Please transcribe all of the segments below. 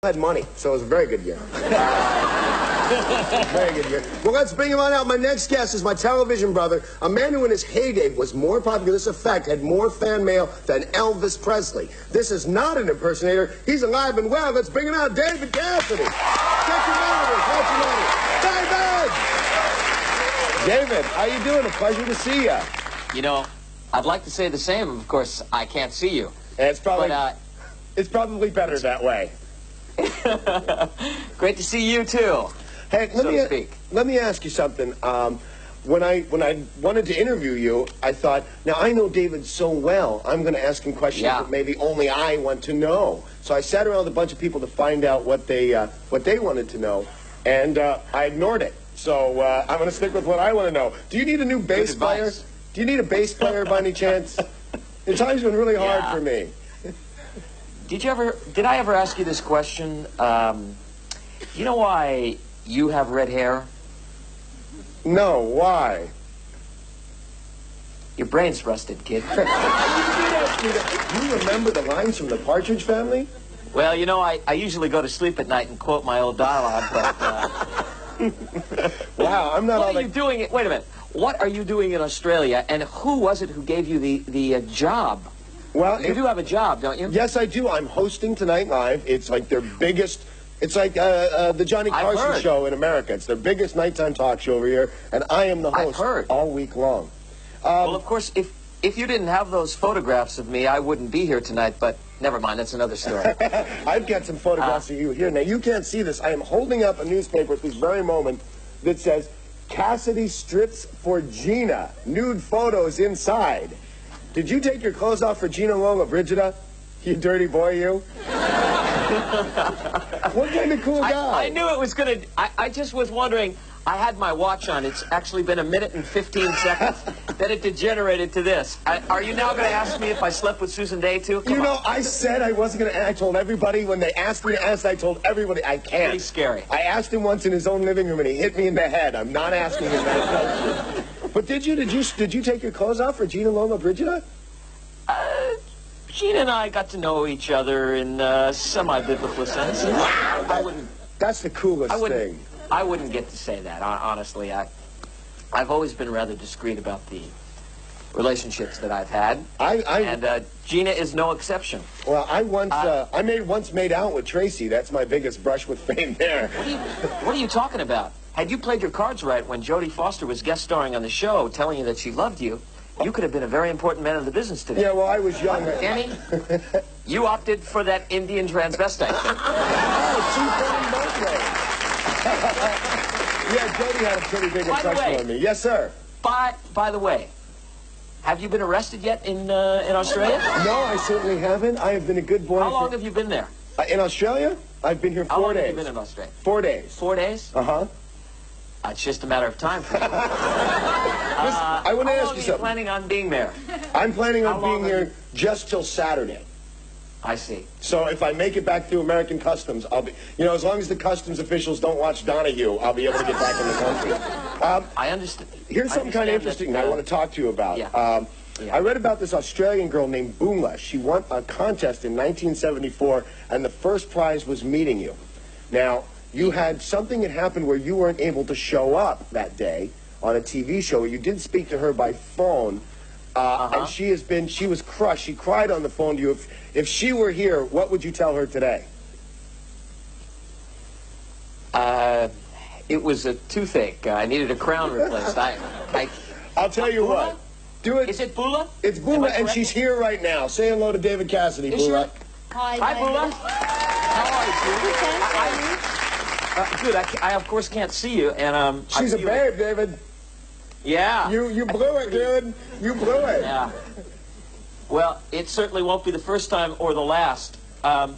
had money, so it was a very good year. Very good year. Well, let's bring him on out. My next guest is my television brother, a man who in his heyday was more popular, this effect, had more fan mail than Elvis Presley. This is not an impersonator. He's alive and well. Let's bring him out, David Cassidy. Get your monitors. David! David, how you doing? A pleasure to see you. You know, I'd like to say the same. Of course, I can't see you. And it's probably better that way. Great to see you too. Hey, let me ask you something. When I wanted to interview you, I thought, now I know David so well, I'm going to ask him questions that maybe only I want to know. So I sat around with a bunch of people to find out what they wanted to know, and I ignored it. So I'm going to stick with what I want to know. Do you need a new bass player? Do you need a bass player by any chance? The time's been really hard for me. Did I ever ask you this question? You know why you have red hair? No, why? Your brain's rusted, kid. Do you remember the lines from the Partridge Family? Well, you know, I usually go to sleep at night and quote my old dialogue, but... Wow, I'm not all What are you doing? Wait a minute. What are you doing in Australia, and who was it who gave you the job? Well, you do have a job, don't you? Yes, I do. I'm hosting Tonight Live. It's like their biggest... It's like the Johnny Carson show in America. It's their biggest nighttime talk show over here, and I am the host all week long. Well, of course, if you didn't have those photographs of me, I wouldn't be here tonight, but never mind, that's another story. I've got some photographs of you here. Now, you can't see this. I am holding up a newspaper at this very moment that says, Cassidy strips for Gina. Nude photos inside. Did you take your clothes off for Gina Loma Brigida? You dirty boy, you. What kind of cool guy? I knew it was going to... I just was wondering... I had my watch on. It's actually been 1 minute and 15 seconds. Then it degenerated to this. Are you now going to ask me if I slept with Susan Day, too? Come on. I said I wasn't going to... I told everybody when they asked me to ask, I told everybody I can't. Pretty scary. I asked him once in his own living room, and he hit me in the head. I'm not asking him that question. But did you take your clothes off for Gina Loma Brigida? Gina and I got to know each other in semi-biblical sense. Wow! I wouldn't... That's the coolest thing. I wouldn't get to say that, honestly. I've always been rather discreet about the relationships that I've had, and Gina is no exception. Well, I once made out with Tracy. That's my biggest brush with fame there. What are you talking about? Had you played your cards right when Jodie Foster was guest starring on the show, telling you that she loved you, you could have been a very important man of the business today. Yeah, well, I was young. Danny, you opted for that Indian transvestite. Yeah, Jodie had a pretty big impression on me. Yes, sir. By the way, have you been arrested yet in Australia? No, I certainly haven't. I have been a good boy. How long have you been there? In Australia? I've been here 4 days. How long have you been in Australia? 4 days. 4 days? Uh-huh. It's just a matter of time for you. Listen, I want to ask you something. How long are you planning on being there? I'm planning on being here just till Saturday. I see. So if I make it back through American Customs, I'll be, as long as the customs officials don't watch Donahue, I'll be able to get back in the country. I understand. Here's something kind of interesting that I want to talk to you about. Yeah. I read about this Australian girl named Bula. She won a contest in 1974, and the first prize was meeting you. Now, you had something that happened where you weren't able to show up that day on a TV show. You did speak to her by phone, and she was crushed. She cried on the phone to you. If she were here, what would you tell her today? It was a toothache. I needed a crown replaced. I'll tell you what. Do it. Is it Bula? It's Bula, and she's here right now. Say hello to David Cassidy, Bula. Hi, Bula. How are you? Good. I of course can't see you, and she's a babe, David. Yeah. You blew it, dude. You blew it. Yeah. Well, it certainly won't be the first time or the last. I,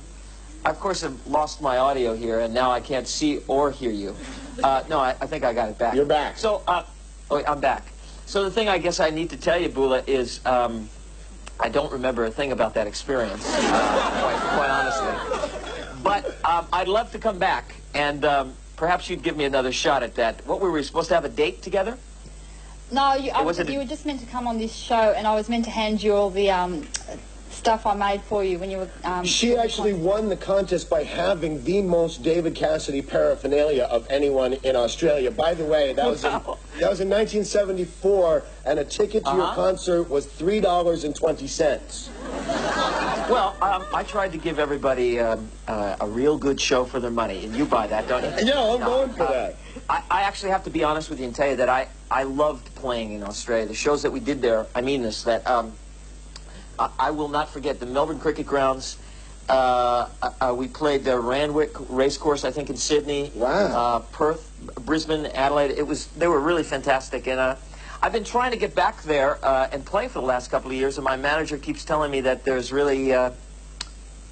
of course, have lost my audio here, and now I can't see or hear you. No, I think I got it back. You're back. So, I'm back. So the thing I guess I need to tell you, Bula, is I don't remember a thing about that experience, quite honestly. But I'd love to come back, and perhaps you'd give me another shot at that. What, were we supposed to have a date together? No, you were just meant to come on this show, and I was meant to hand you all the stuff I made for you when you were... She actually won the contest by having the most David Cassidy paraphernalia of anyone in Australia. By the way, that was in 1974, and a ticket to your concert was $3.20. Well, I tried to give everybody a real good show for their money, and you buy that, don't you? Yeah, I'm going for that. I actually have to be honest with you and tell you that I loved playing in Australia. The shows that we did there, I mean this, that I will not forget the Melbourne Cricket Grounds. We played the Randwick Racecourse, I think, in Sydney. Wow. Perth, Brisbane, Adelaide. They were really fantastic. And I've been trying to get back there and play for the last couple of years, and my manager keeps telling me that there's really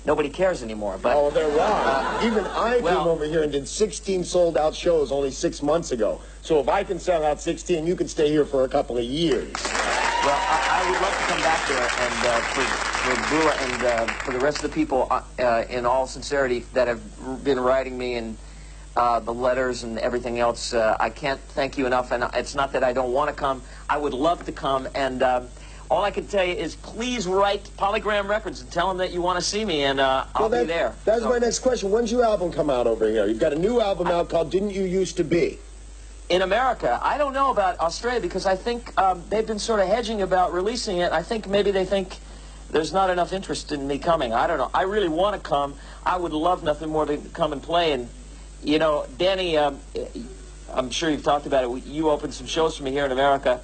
nobody cares anymore. But oh, they're wrong. Even I came over here and did 16 sold-out shows only 6 months ago. So if I can sell out 16, you can stay here for a couple of years. Well, I would love to come back there, and for Bula and for the rest of the people, in all sincerity, that have been writing me and the letters and everything else, I can't thank you enough. And it's not that I don't want to come. I would love to come, and all I can tell you is please write Polygram Records and tell them that you want to see me, and I'll be there. That's my next question. When's your album come out over here? You've got a new album out called Didn't You Used to Be? In America. I don't know about Australia because I think they've been sort of hedging about releasing it. I think maybe they think there's not enough interest in me coming. I don't know. I really want to come. I would love nothing more to come and play. And, you know, Danny, I'm sure you've talked about it. You opened some shows for me here in America.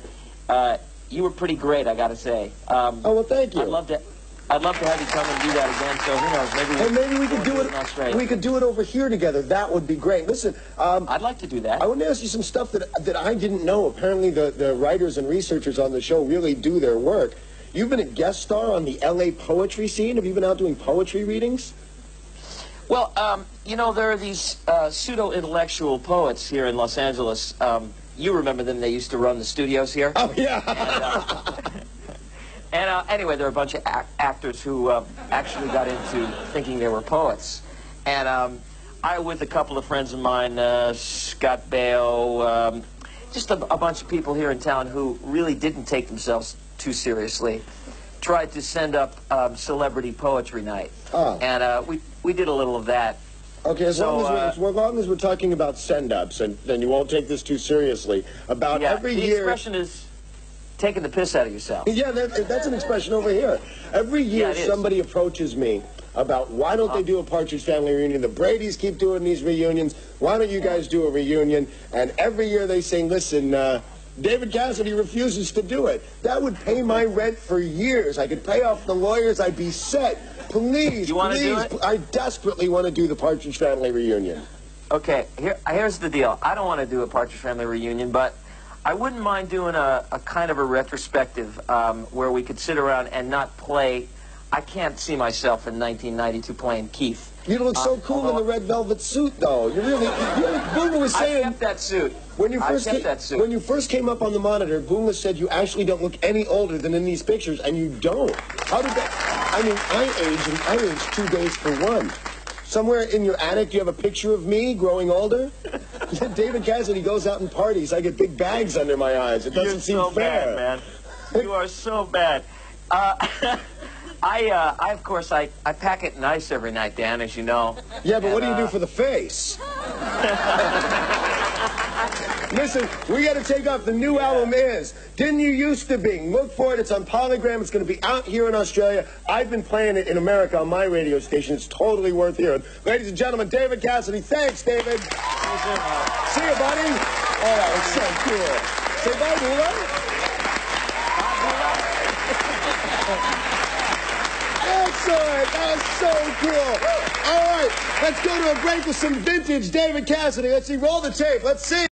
You were pretty great, I got to say. Oh, well, thank you. I'd love to have you come and do that again. So who knows? Maybe we could do it in Australia. We could do it over here together. That would be great. Listen, I'd like to do that. I want to ask you some stuff that I didn't know. Apparently, the writers and researchers on the show really do their work. You've been a guest star on the L.A. poetry scene. Have you been out doing poetry readings? Well, you know, there are these pseudo-intellectual poets here in Los Angeles. You remember them? They used to run the studios here. Oh yeah. And anyway, there are a bunch of actors who actually got into thinking they were poets. And I, with a couple of friends of mine, Scott Baio, just a bunch of people here in town who really didn't take themselves too seriously, tried to send up celebrity poetry night. Oh. And we did a little of that. Okay, as long as we're talking about send-ups, and then you won't take this too seriously, about every year... The expression is taking the piss out of yourself. Yeah, that's an expression over here. Every year somebody approaches me about why don't they do a Partridge Family reunion? The Bradys keep doing these reunions. Why don't you guys do a reunion? And every year they say, listen, David Cassidy refuses to do it. That would pay my rent for years. I could pay off the lawyers. I'd be set. Please, you want to do it? I desperately want to do the Partridge Family reunion. Okay, here's the deal. I don't want to do a Partridge Family reunion, but I wouldn't mind doing a kind of a retrospective where we could sit around and not play. I can't see myself in 1992 playing Keith. You look so cool in the red velvet suit, though. You really Boomer was saying... I kept that suit. When you first came up on the monitor, Boomer said you actually don't look any older than in these pictures, and you don't. How did that... I mean, I aged 2 days for one. Somewhere in your attic, you have a picture of me growing older? David Cassidy goes out and parties. I get big bags under my eyes. It doesn't seem fair. You're so bad, man. You are so bad. Of course, I pack it nice every night, Dan, as you know. Yeah, but what do you do for the face? Listen, we got to take off. The new album is Didn't You Used to Be. Look for it. It's on Polygram. It's going to be out here in Australia. I've been playing it in America on my radio station. It's totally worth hearing. Ladies and gentlemen, David Cassidy. Thanks, David. See you, buddy. Oh, that was so cool. Say bye, Bula. Excellent. That was so cool. All right, let's go to a break with some vintage David Cassidy. Let's see. Roll the tape. Let's see.